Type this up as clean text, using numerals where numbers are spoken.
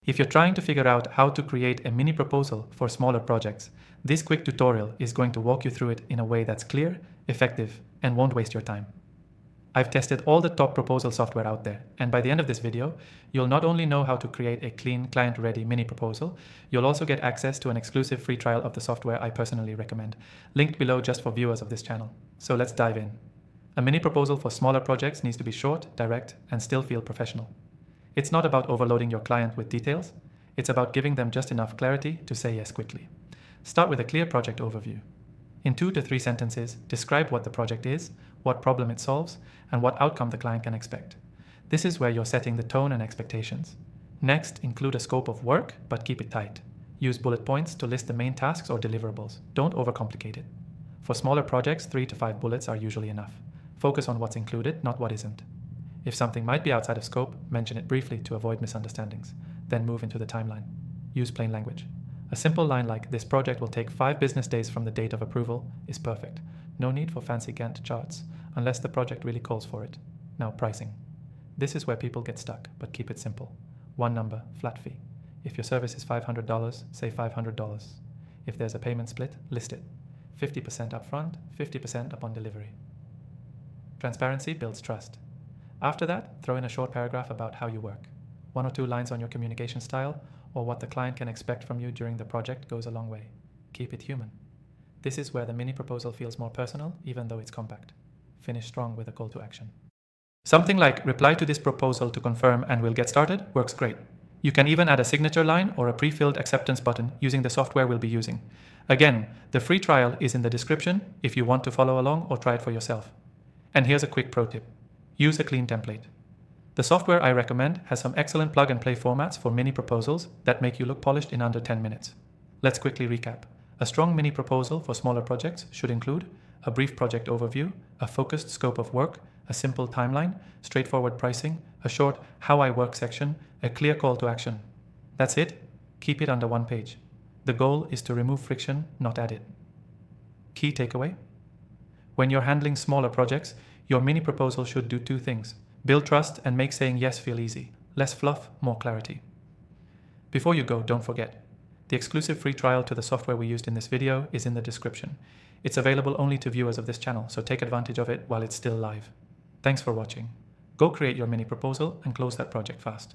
If you're trying to figure out how to create a mini proposal for smaller projects, this quick tutorial is going to walk you through it in a way that's clear, effective, and won't waste your time. I've tested all the top proposal software out there, and by the end of this video, you'll not only know how to create a clean, client-ready mini proposal, you'll also get access to an exclusive free trial of the software I personally recommend, linked below just for viewers of this channel. So let's dive in. A mini proposal for smaller projects needs to be short, direct, and still feel professional. It's not about overloading your client with details, it's about giving them just enough clarity to say yes quickly. Start with a clear project overview. In 2 to 3 sentences, describe what the project is, what problem it solves, and what outcome the client can expect. This is where you're setting the tone and expectations. Next, include a scope of work, but keep it tight. Use bullet points to list the main tasks or deliverables. Don't overcomplicate it. For smaller projects, 3 to 5 bullets are usually enough. Focus on what's included, not what isn't. If something might be outside of scope, mention it briefly to avoid misunderstandings. Then move into the timeline. Use plain language. A simple line like, "This project will take 5 business days from the date of approval," is perfect. No need for fancy Gantt charts, unless the project really calls for it. Now, pricing. This is where people get stuck, but keep it simple. One number, flat fee. If your service is $500, say $500. If there's a payment split, list it. 50% upfront, 50% upon delivery. Transparency builds trust. After that, throw in a short paragraph about how you work. 1 or 2 lines on your communication style or what the client can expect from you during the project goes a long way. Keep it human. This is where the mini proposal feels more personal, even though it's compact. Finish strong with a call to action. Something like, "Reply to this proposal to confirm and we'll get started," works great. You can even add a signature line or a pre-filled acceptance button using the software we'll be using. Again, the free trial is in the description if you want to follow along or try it for yourself. And here's a quick pro tip. Use a clean template. The software I recommend has some excellent plug-and-play formats for mini proposals that make you look polished in under 10 minutes. Let's quickly recap. A strong mini proposal for smaller projects should include a brief project overview, a focused scope of work, a simple timeline, straightforward pricing, a short "how I work" section, a clear call to action. That's it. Keep it under 1 page. The goal is to remove friction, not add it. Key takeaway? When you're handling smaller projects, your mini proposal should do 2 things. Build trust and make saying yes feel easy. Less fluff, more clarity. Before you go, don't forget, the exclusive free trial to the software we used in this video is in the description. It's available only to viewers of this channel, so take advantage of it while it's still live. Thanks for watching. Go create your mini proposal and close that project fast.